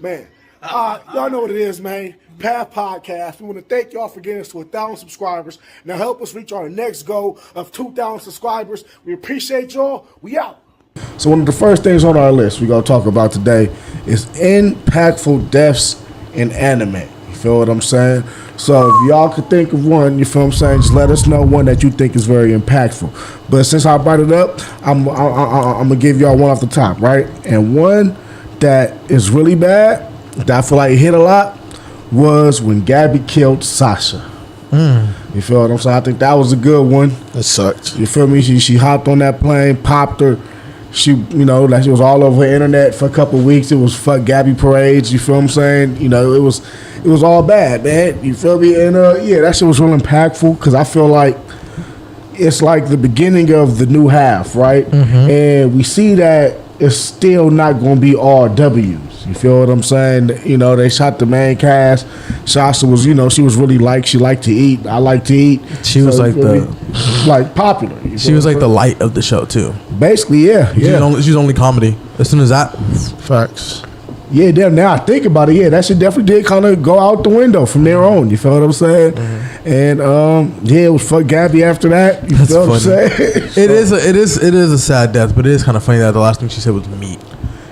Man, y'all know what it is, man. Path Podcast. We want to thank y'all for getting us to 1,000 subscribers. Now help us reach our next goal of 2,000 subscribers. We appreciate y'all. We out. So one of the first things on our list we're going to talk about today is impactful deaths in anime. You feel what I'm saying? So if y'all could think of one, you feel what I'm saying, just let us know one that you think is very impactful. But since I brought it up, I'm going to give y'all one off the top, right? And one that is really bad, that I feel like hit a lot, was when Gabby killed Sasha. You feel what I'm saying? I think that was a good one. That sucked. You feel me? She hopped on that plane, popped her. She, like she was all over the internet for a couple of weeks. It was fuck Gabby parades. You feel what I'm saying? It was all bad, man. You feel me? And yeah, that shit was real impactful because I feel like it's like the beginning of the new half, right? Mm-hmm. And we see that it's still not going to be all W's. You feel what I'm saying? They shot the main cast. Sasha was, she was really she liked to eat. I like to eat. She was like popular. She was like the light of the show too. Basically, yeah. She was only comedy. As soon as that, facts. Yeah, damn. Now I think about it, yeah, that shit definitely did kind of go out the window from there on. You feel what I'm saying? Mm-hmm. And yeah, it was fuck Gabby after that. You feel what I'm saying? It is a sad death, but it is kind of funny that the last thing she said was meat.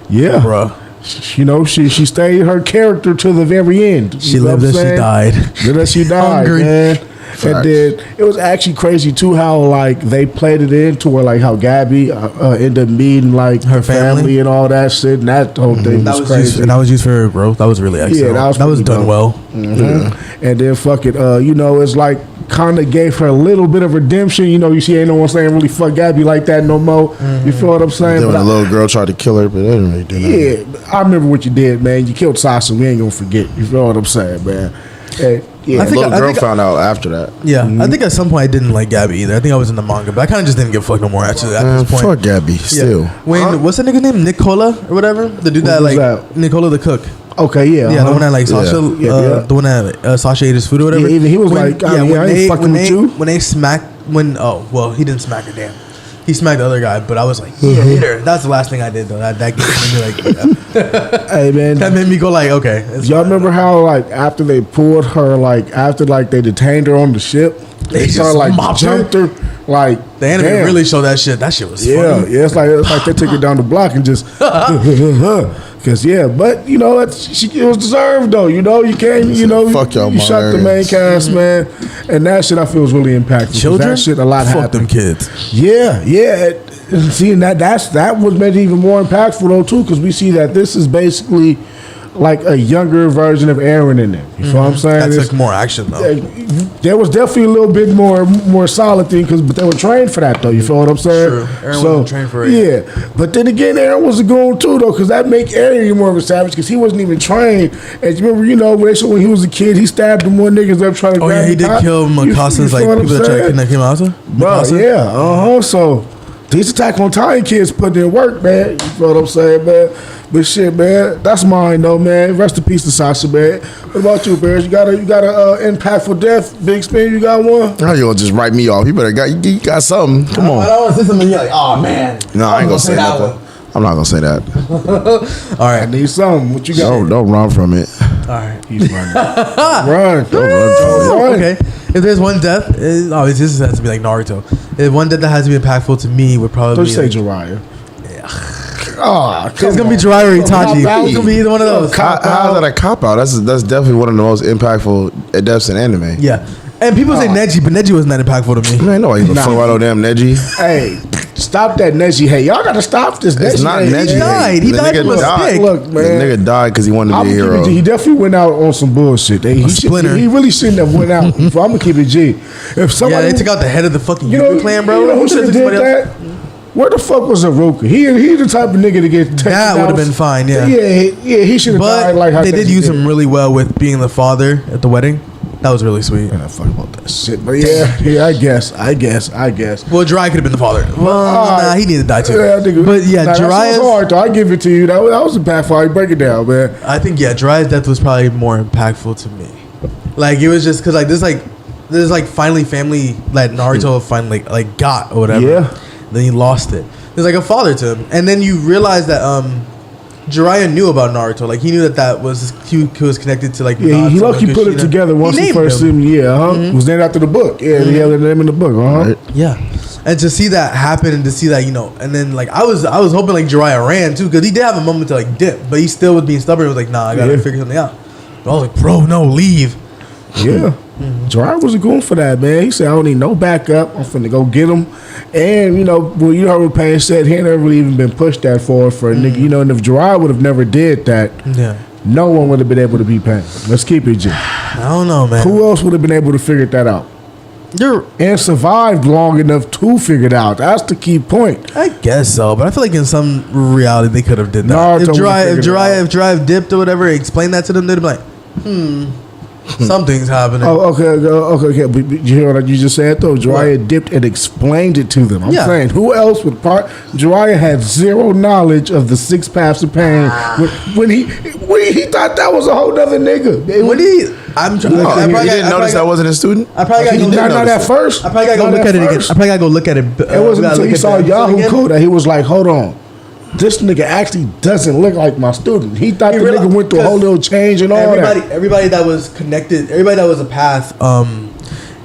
Yeah, bruh. She stayed her character to the very end. She lived as she died. Lived as she died, man. And then it was actually crazy too how like they played it into where like how Gabby ended up meeting like her family and all that shit, and that whole thing was crazy. And that was used for her growth. That was really excellent. Yeah, that was done well. Mm-hmm. Yeah. And then fuck it, it's like kind of gave her a little bit of redemption. You see, ain't no one saying really fuck Gabby like that no more. Mm-hmm. You feel what I'm saying? Then when the little girl tried to kill her, but they didn't really do that. Yeah, I remember what you did, man. You killed Sasha. We ain't gonna forget. You feel what I'm saying, man? Hey, yeah, the little girl found out after that. Yeah, mm-hmm. I think at some point I didn't like Gabby either. I think I was in the manga, but I kind of just didn't give a fuck no more actually at this point. Fuck Gabby, still. Yeah. What's that nigga's name? Nicola or whatever? The dude that Nicola the cook. Okay, yeah. Yeah, the one that like Sasha, the one that Sasha ate his food or whatever. Yeah, even he was when they smacked, he didn't smack her, damn. He smacked the other guy, but I was like, yeah, hit her. That's the last thing I did though. That gave me like, hey man, that made me go like, okay. Y'all remember how like after they pulled her, like after like they detained her on the ship, they started like jumped her. Like the anime really showed that shit. That shit was funny. Yeah, it's like they took her down the block and just because but it was deserved though. You can't fuck y'all. You shot the main cast, man, and that shit I feel was really impactful. Children, that shit a lot fuck happened. Them kids. Yeah. See, and that was made even more impactful though too, because we see that this is basically like a younger version of Aaron in there. You feel what I'm saying? That's like more action though. There was definitely a little bit more solid thing but they were trained for that though. You feel what I'm saying? True. Aaron wasn't trained for it. Yeah, but then again, Aaron was a goon too though, because that make Aaron even more of a savage because he wasn't even trained. And you remember, when he was a kid, he stabbed them one niggas up trying to. Oh yeah, he did kill Mikasa's like people that tried to kidnap Mikasa. Yeah, So these Attack on Titan kids put in work, man. You feel what I'm saying, man? But shit, man, that's mine though, man. Rest in peace to Sasha, man. What about you, Bears? You got a impactful death, Big Spin? You got one? How you gonna just write me off? You got something. Come on. I don't want to say something. You're like, oh man. No, I ain't gonna say nothing. I'm not gonna say that. All right, I need something. What you got? Don't run from it. All right, he's running. Run. Don't run from it. Okay. If there's one death, this has to be like Naruto. If one death that has to be impactful to me would probably be say Jiraiya. Oh, it's gonna be Jiraiya or Itachi. It's gonna be either one of those. How's that a cop out? That's definitely one of the most impactful deaths in anime. Yeah, and people say Neji, but Neji wasn't that impactful to me. Man, no, he's a fuck about no damn Neji. Hey, stop that Neji. Hey, y'all gotta stop this. It's not Neji. He died. He died from a stick. Look, man, the nigga died because he wanted to be a hero. He definitely went out on some bullshit. He really shouldn't have went out. I'm gonna keep it G. If somebody, they took out the head of the fucking clan, bro. You know who should have did that? Where the fuck was Haruka? He the type of nigga to get taken that would have been fine, yeah. Yeah, he should have died like how they did use him really well with being the father at the wedding. That was really sweet. I fuck about that shit, but yeah, I guess. Well, Jiraiya could have been the father. Well, he needed to die too. Yeah, but yeah, Jiraiya's hard though. I give it to you. That was impactful. Break it down, man. I think Jiraiya's death was probably more impactful to me. Like it was just because like this finally family that Naruto finally like got or whatever. Yeah. Then he lost it. There's like a father to him, and then you realize that Jiraiya knew about Naruto. Like he knew that was he was connected to like. Yeah, he Naruto lucky and put it Kushina. together once he first seen him. Yeah, It was named after the book. Yeah, he had the name in the book. Yeah, and to see that happen and to see that and then like I was hoping like Jiraiya ran too because he did have a moment to like dip, but he still was being stubborn. He was like, nah, I gotta figure something out. But I was like, bro, no, leave. Yeah. Jiraiya wasn't going for that, man. He said, I don't need no backup. I'm finna go get him. And, well, you heard what Payne said. He ain't never really even been pushed that far for a nigga. And if Jiraiya would have never did that, no one would have been able to beat Payne. Let's keep it, G. I don't know, man. Who else would have been able to figure that out? And survived long enough to figure it out. That's the key point. I guess so, but I feel like in some reality they could have did that. If Jiraiya dipped or whatever, explain that to them, they'd be like, something's happening. Oh, okay. But you hear what you just said though? Jiraiya dipped and explained it to them. I'm saying, who else would Jiraiya had zero knowledge of the 6 paths of pain when he thought that was a whole other nigga. He didn't notice that wasn't a student. I probably got to go not at first. I probably got to go look at it again. I probably got to go look at it. It wasn't until he saw Yahoo Code that he was like, hold on. This nigga actually doesn't look like my student. He thought the nigga went through a whole little change and all that. Everybody that was connected, everybody that was a path,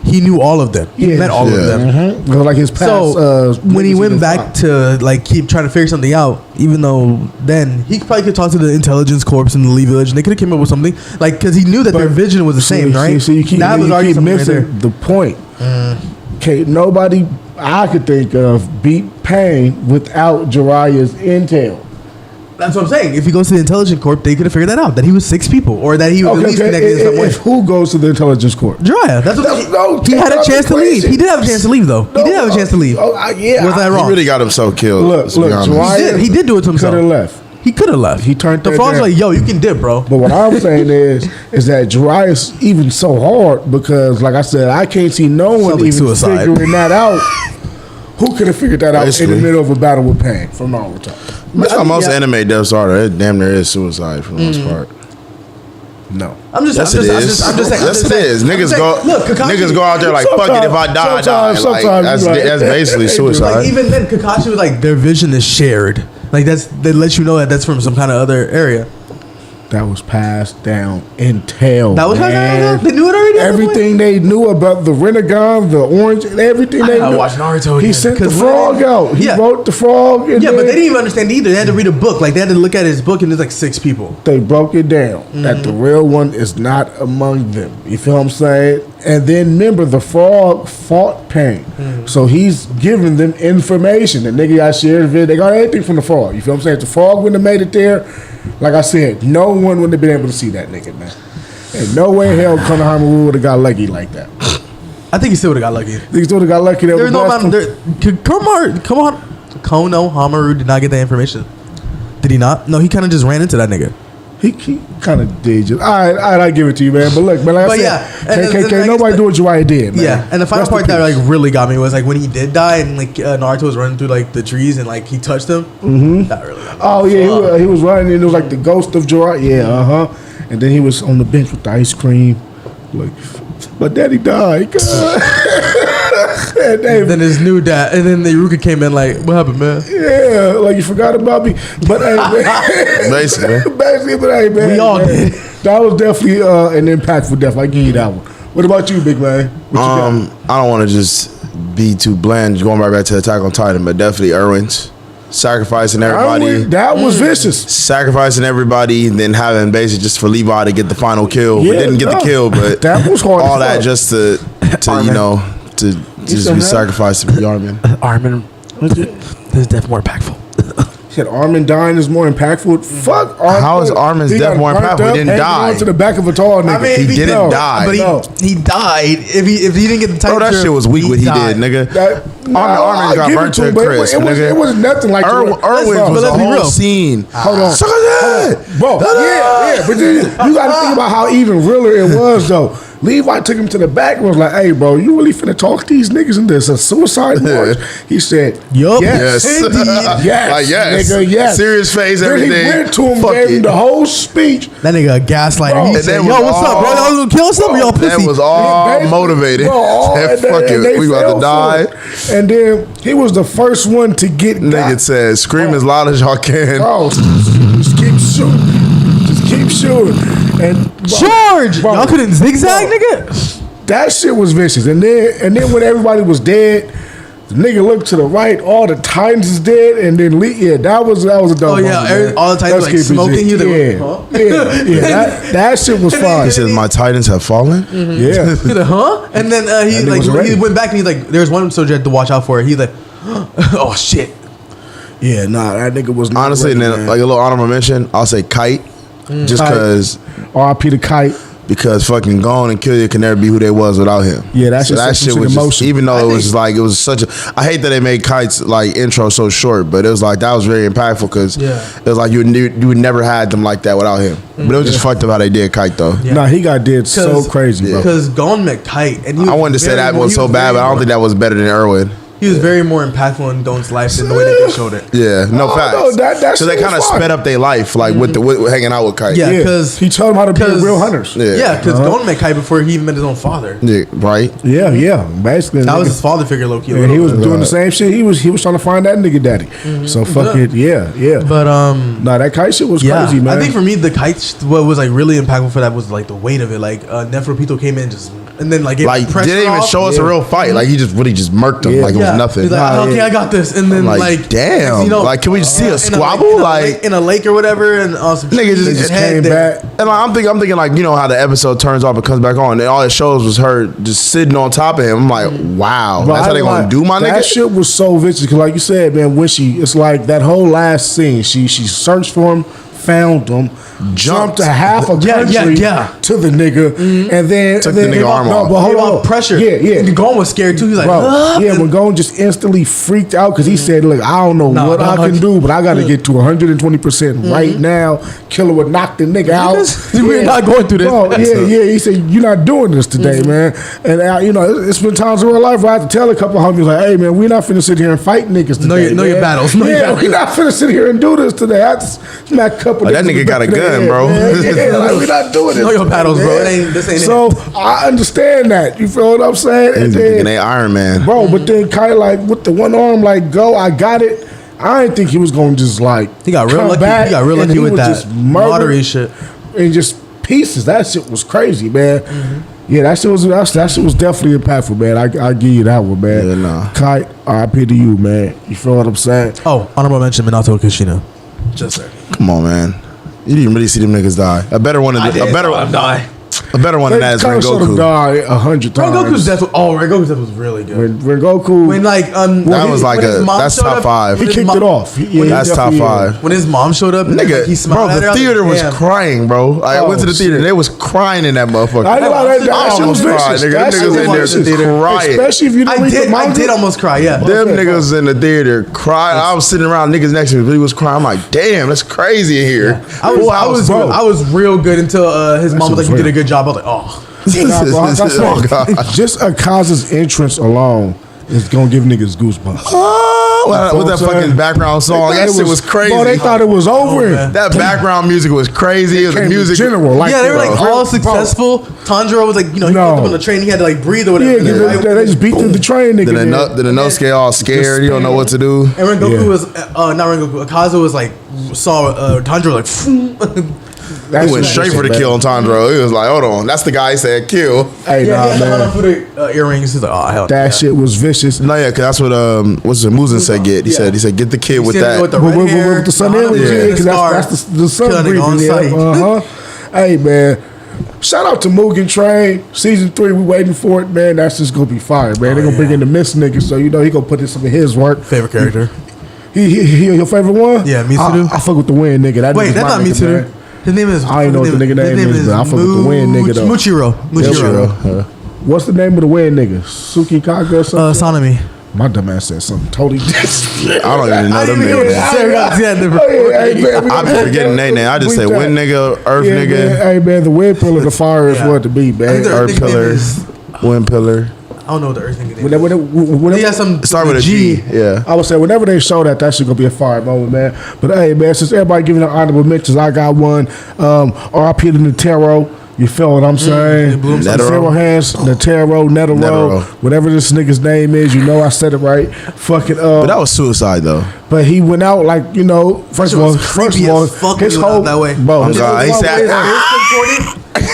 he knew all of them. He met all of them. Like his past. So when he went back to like keep trying to figure something out, even though then he probably could talk to the intelligence corps in the Lee Village, and they could have came up with something like because he knew that their vision was the same, right? So you keep missing the point. Okay, nobody I could think of beat Pain without Jiraiya's intel. That's what I'm saying. If he goes to the intelligence corps, they could have figured that out. That he was 6 people, or that he was at least connected in some way. Who goes to the intelligence corps? Jiraiya. He had a chance to leave. He did have a chance to leave, though. He did have a chance to leave. Was that wrong? He really got himself killed. Look, Jiraiya. He did do it to himself. Could have left. He could have left. He turned the frog's like, yo, you can dip, bro. But what I'm saying is that Jiraiya's even so hard because, like I said, I can't see no one even figuring that out. Who could have figured that out in the middle of a battle with Pain from Naruto? That's how most anime deaths are. It damn near is suicide for the most part. No. I'm just saying. Yes, it is. Niggas go out there like, fuck it, if I die, I die. Like, that's basically suicide. Like, even then, Kakashi was like, their vision is shared. Like, they let you know that that's from some kind of other area. That was passed down in tail. That was passed down? They knew it already? Everything they knew about the Renegon, the orange, everything they knew. I watched Naruto again. He sent the frog out. He wrote the frog. But they didn't even understand either. They had to read a book. Like, they had to look at his book, and there's like 6 people. They broke it down that the real one is not among them. You feel what I'm saying? And then remember, the frog fought Pain. So he's giving them information. The nigga got shared video. They got everything from the frog. You feel what I'm saying? If the frog wouldn't have made it there, like I said, no one would have been able to see that nigga, man. And no way in hell Konohamaru would have got lucky like that. I think he still would have got lucky. He still would have got lucky. There's no amount. Konohamaru did not get that information. Did he not? No, he kind of just ran into that nigga. He kind of did. Just, all right, I give it to you, man. But look, man, like I said, can't nobody do what Jiraiya did, man. Yeah, and the final part that like really got me was like when he did die and like Naruto was running through like the trees and like he touched him. That really got me. Oh yeah, he was running and it was like the ghost of Jiraiya. Yeah, And then he was on the bench with the ice cream. Like, but daddy died. And then his new dad, and then the Iruka came in like, what happened, man? Yeah, like you forgot about me. But hey, man. Basically, but hey, man. We all did. That was definitely an impactful death. I give you that one. What about you, big man? I don't want to just be too bland, going right back to Attack on Titan, but definitely Erwin's sacrificing everybody. That was vicious. Sacrificing everybody, then having basically just for Levi to get the final kill, but didn't get the kill. But that was hard. All that just to to just be sacrificed to be Armin. Armin, his death more impactful. He said Armin dying is more impactful. Fuck Armin. How is Armin's death more impactful? He didn't die. To the back of a tall nigga. I mean, he didn't die. But he died. If he didn't get the title, that shit was weak what he did, nigga. Armin got burnt to a crisp, nigga. It was nothing like Erwin was a whole scene. Hold on. Bro, yeah. But then you got to think about how even realer it was, though. Levi took him to the back and was like, hey, bro, you really finna talk these niggas into a suicide march? He said, yup. Yes. Indeed. Yes. Like, yes. Nigga, yes. Serious face, everything. Then he went to him, gave him the whole speech. That nigga a gaslighter. He said, yo, what's up, bro? Y'all gonna kill us up or y'all pussy? That was all motivated. Fuck it, we about to die. And then he was the first one to get Nigga said, scream as loud as y'all can. Bro, keep shooting. Just keep shooting. And George, bro, y'all couldn't zigzag, bro. nigga. That shit was vicious. And then when everybody was dead, the nigga looked to the right, all the Titans is dead, and then that was a dope. Oh yeah, moment, all the Titans Let's like keep it smoking. He was G. like, That shit was fun. He says, "My Titans have fallen." Yeah. He's like, huh? And then That he nigga like was ready. he went back and he's like, there's one soldier had to watch out for it. He's like, oh shit. Yeah, nah, that nigga was not Honestly, ready, and then man. like a little honorable mention, I'll say Kite, just Kite. because R.I.P. the Kite. fucking Gone and Kill You can never be who they was without him. Yeah, that's just that some shit shit was just, emotion. even though I it was think- like it was such a. I hate that they made Kite's like intro so short, but it was like that was very impactful because it was like you would never had them like that without him. But it was just fucked up how they did Kite though. Yeah. Nah, he got did so 'Cause- crazy, bro. Because Gone met Kite, and he was I wanted to say very that more- was he so bad, very but I don't more- think that was better than Irwin. He was very more impactful in Gone's life than the way that they showed it. Yeah, no Oh, facts. no, that so they shit was kind of fire. sped up their life, like with hanging out with Kite. Yeah. Yeah, 'cause- he told him how to be because- real hunters. Yeah, because Gon met Kite before he even met his own father. Yeah, right. Yeah, basically. That was nigga- his father figure, low key. and he was doing the same shit. He was trying to find that nigga daddy. So fuck it, yeah. But Nah, that Kite shit was yeah, crazy, man. I think for me the Kite what was like really impactful for that was like the weight of it. Like Neferpito came in just and then like gave Like pressure didn't even off. show us a real fight. Like he just really just murked him Yeah. like it was nothing. He's like, Nah, okay, yeah. I got this, and then I'm like damn, like can we just see a squabble? Like in a lake or whatever, and some nigga trees just head came there. back. and like, I'm thinking like you know how the episode turns off and comes back on, and all it shows was her just sitting on top of him. I'm like, wow, Bro, that's how I they gonna like- do my That nigga. shit was so vicious because, like you said, man, when it's like that whole last scene. She searched for him, found him, jumped to half a country yeah. to the nigga, and then Took the nigga arm off. But hold Gave on, off pressure. Yeah. And Gon was scared too. He's like, Bro, "Ah," yeah, and- when Gon just instantly freaked out because he said, "Look, I don't know Nah, what I can do, but I got to get to 120% right now." Killer would knock the nigga out. We're not going through this. Bro, yeah. He said, "You're not doing this today, man." And you know, it's been times in real life where I have to tell a couple homies like, "Hey, man, we're not finna sit here and fight niggas today. Know your man. battles. Know your Yeah, battles. we're not finna sit here and do this today." I just smack a couple. Like, that niggas in nigga the got a back of the gun, head, bro. man. Yeah, like, we're not doing this. Know your today, battles, bro. man. This ain't so I understand that. You feel what I'm saying? He's And thinking then, they Iron Man. bro, but then kind of like with the one arm, like go, I got it. I didn't think he was gonna just like He got real come lucky. back He got real and lucky he with would that just murder lottery shit. and just pieces. That shit was crazy, man. Yeah, that shit was definitely impactful, man. I give you that one, man. Yeah, nah. Kite, R.I.P. to you, man. You feel what I'm saying? Oh, honorable mention, Minato Kushina. Just saying. Come on, man. You didn't really see them niggas die. A better one than die. a better one than that is Kinda showed him Rengoku. die 100 times. Rengoku's death. Rengoku's death was really good. Rengoku, When like That was like when his mom that's showed top up- five. he when his kicked mom- it off. He That's top definitely- five. When his mom showed up, and Nigga, like, he smiled bro, at her, I the was theater like, was damn. crying, bro. I went to the theater and they was crying in that motherfucker. I know that shit was almost cried, vicious. nigga. That Them shit niggas in there was in the theater vicious. crying. Especially if you don't read the I manga. did almost cry. Yeah. Them Okay, niggas in the theater crying. I was sitting around niggas next to me, but he was crying. I'm like, damn, that's crazy in here. I was real good until his mom was like, shit "You was did a real. good job." I was like, "Oh." Nah, bro, like I said, Oh, God. just Akaza's entrance alone is gonna give niggas goosebumps. Oh, with that fucking background song, that shit was crazy. Bro, they thought it was over. man. That background music was crazy. It was Came music. general, like Yeah, they were like bro, all bro. successful. Tanjiro was like, he No. picked up on the train. He had to like breathe or whatever. Yeah, And then, they just beat through the train, nigga. Then man. the Inosuke all scared. You don't know what to do. And Rengoku Yeah. was not Rengoku. Akaza was like saw Tanjiro like. That He went shit straight was for the bad. kill on Tandro. He was like, hold on. That's the guy he said kill. Hey, Yeah, nah, he had man. to for the earrings. He's like, oh hell. That shit was vicious. No, yeah, because that's what what's it? Muzan said get. He Yeah. said get the kid with said that. with the With, red hair, with the sun the image, Hana yeah, with because the scar. that's the sun Killing it on breathing. sight. Yeah. Hey, man. Shout out to Mugen Train. Season 3, we waiting for it, man. That's just gonna be fire, man. They're gonna bring in the Mist nigga, so you know he gonna put in some of his work. Favorite character. He your favorite one? Yeah, Mitsuru. I fuck with the wind nigga. That Wait, nigga's that's my not nigga, Mitsuru. man. His name is. I ain't know what the nigga name is, but I fuck with the wind nigga, though. Muchiro. What's the name of the wind nigga? Suki Kaga or something? Sanemi. My dumb ass said something totally different. I don't even know them niggas. I be forgetting their name. I just say wind nigga, earth Yeah, nigga, man. Hey man, the wind pillar, the fire is Yeah. what to be, I man. think the earth nigga name pillar, is- wind pillar. I don't know what the Earth nigga name is. Whenever, He has some. Start with a G. Yeah. I would say whenever they show that shit gonna be a fire moment, man. But hey, man, since everybody giving out honorable mentions, I got one. R.I.P. to Netero. You feel what I'm saying? Netero. Zero hands, Netero, Netero. whatever this nigga's name is. You know I said it right. Fucking. But that was suicide though. But he went out like, first of all, his whole that way. bro. Oh, God, he said,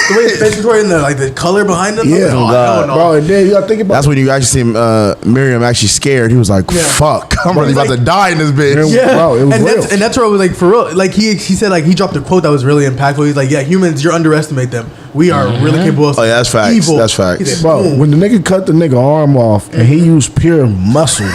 the way his face contorted and like the color behind him. Yeah, bro. And then you gotta think about. That's when you actually see him, Miriam actually scared. He was like, "Fuck, I'm really about to die in this bitch." Yeah, bro, it was real. And that's where I was like, for real. Like he said, like he dropped a quote that was really impactful. He's like, "Yeah, humans, you underestimate them. We are really capable of Oh yeah, that's facts. evil." That's facts. He said, Bro, when the nigga cut the nigga arm off and he used pure muscle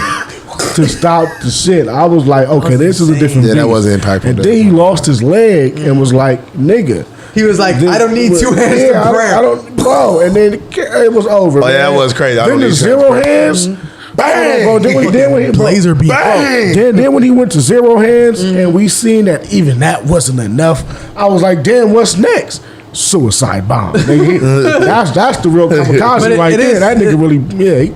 to stop the shit, I was like, okay, this is a different Yeah, that beast. was impactful. And then he lost his leg and was like, nigga. He was like, I don't need 2 hands to prayer. I don't, bro. And then it was over. Oh, yeah, man. that was crazy. I Then don't the need 0 hands. hands. Bang! Bro, then when he Blazer beat. bang! Then when he went to 0 hands and we seen that even that wasn't enough, I was like, damn, what's next? Suicide bomb. Nigga. that's the real kamikaze right there. That nigga really,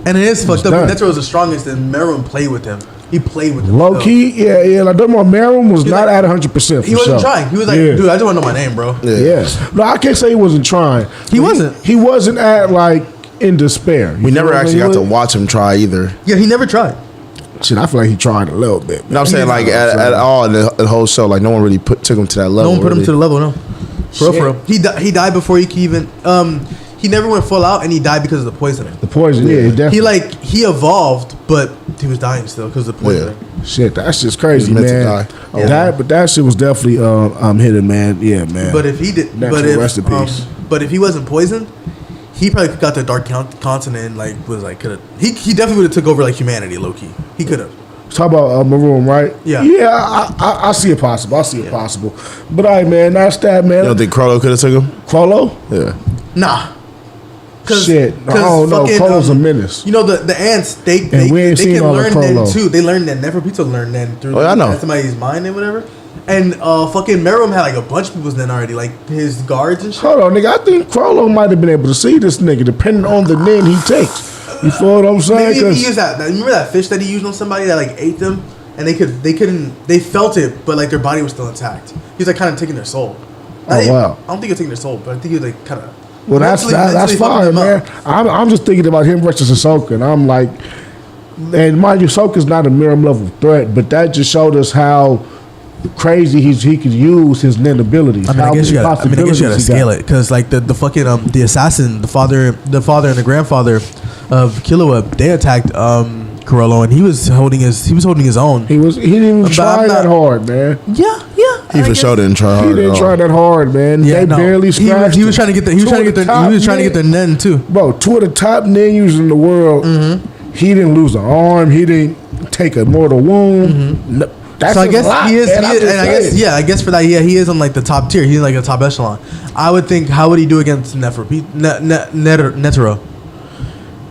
And it is fucked up. done. That's where it was the strongest. And Meron played with him. He played with him. Low key, yeah. Like Maron was not like, at 100%. He wasn't trying. He was like, dude, I just want to know my name, bro. Yeah. No, I can't say he wasn't trying. He wasn't. He wasn't at like in despair. We never actually got to watch him try either. Yeah, he never tried. Shit, I feel like he tried a little bit. No, I'm saying like at all in the whole show, like no one really took him to that level. No one put him really. to the level, no. For real. He died before he could even. He never went full out, and he died because of the poisoning. The poison, yeah, definitely. He evolved, but he was dying still because of the poisoning. Shit, that's just crazy, He was man. meant to die. But that shit was definitely hidden, man. Yeah, man. But if he did, Rest in peace. But if he wasn't poisoned, he probably got the dark continent and like was like could have. He definitely would have took over like humanity, low key. He could have. Talk about Maroon, right? Yeah. Yeah, I see it possible. I see it possible. But all right, man, that's that, man. You don't think Crollo could have took him? Crollo? Yeah. Nah. Shit. I don't know. Crollo's a menace. You know the ants. They we ain't seen can all the learn then Crollo. too. They learn then. Never pizza learn then through I know. somebody's mind and whatever. And fucking Merom had like a bunch of people's then already, like his guards and shit. Hold on, nigga. I think Crollo might have been able to see this nigga depending on the nin he takes. You feel what I'm saying? Maybe if he used that. Remember that fish that he used on somebody that like ate them, and they felt it, but like their body was still intact. He was like kind of taking their soul. Wow. I don't think he was taking their soul, but I think he was like kind of. Well, that's fine, man. I'm just thinking about him versus Ahsoka, and I'm like, and mind you, Ahsoka's not a Miriam level threat, but that just showed us how crazy he could use his nin abilities. I mean, I guess you gotta scale it because like the fucking the assassin, the father and the grandfather of Killua, they attacked Corello, and he was holding his own. He didn't even try that hard, man. Yeah. He for sure didn't try hard. He didn't try that hard, man. Yeah, they barely scratched. He was trying to get the. He was trying to get their nen too. Bro, 2 of the top ninjas in the world. He didn't lose an arm. He didn't take a mortal wound. No, that's So I guess he is, man. I guess for that, he is on like the top tier. He's like a top echelon. I would think, how would he do against Netero?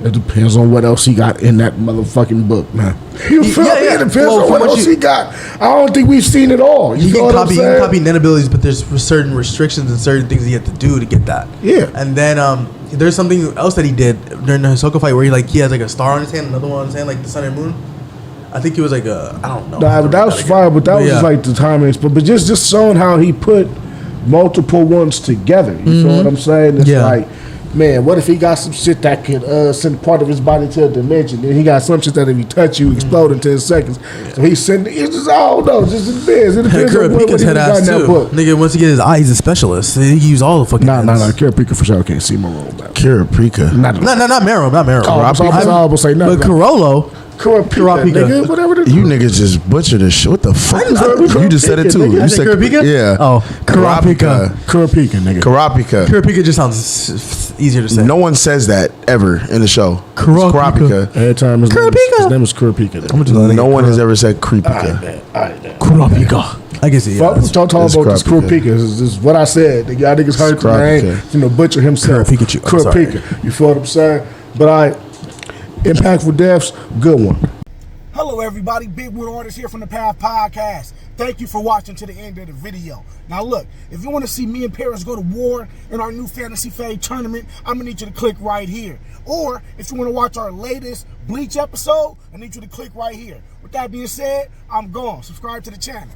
It depends on what else he got in that motherfucking book, man. You feel me? It depends on what else he got. I don't think we've seen it all. You can copy net abilities, but there's certain restrictions and certain things you have to do to get that. Yeah. And then there's something else that he did during the Hisoka fight where he has like a star on his hand, another one on his hand, like the sun and moon. I think it was like I don't know. Nah, but that was fire. But that was just like the timing. But just showing how he put multiple ones together. You feel what I'm saying? It's like, man, what if he got some shit that could send part of his body to a dimension? Then he got some shit that if he touch you, explode in 10 seconds. So he's sending. It's just, I don't know. Just depends. It depends on what he got in that book. Nigga, once he get his eye, he's a specialist. He can use all the fucking. Nah. Kurapika for sure can't see my role. Kurapika. Not Merom. Oh, I was almost say nothing. But Corollo. Kurapika, nigga, whatever. You niggas just butchered this shit. What the fuck? You just said it too. Nigga. You said Kurapika? Yeah. Oh, Kurapika. Kurapika, nigga. Kurapika just sounds easier to say. No one says that ever in the show. Kurapika. Every time his name is Kurapika. No one has ever said Kurapika. Kurapika. I guess it. Fuck, talk about this Kurapika. This is what I said. Y'all niggas heard the name. Butcher himself. Kurapika. You feel what I'm saying? But impactful deaths, good one. Hello everybody, Bigwill Artist here from the Path Podcast. Thank you for watching to the end of the video. Now look, if you want to see me and Paris go to war in our new Fantasy Fade tournament, I'm going to need you to click right here. Or if you want to watch our latest Bleach episode, I need you to click right here. With that being said, I'm gone. Subscribe to the channel.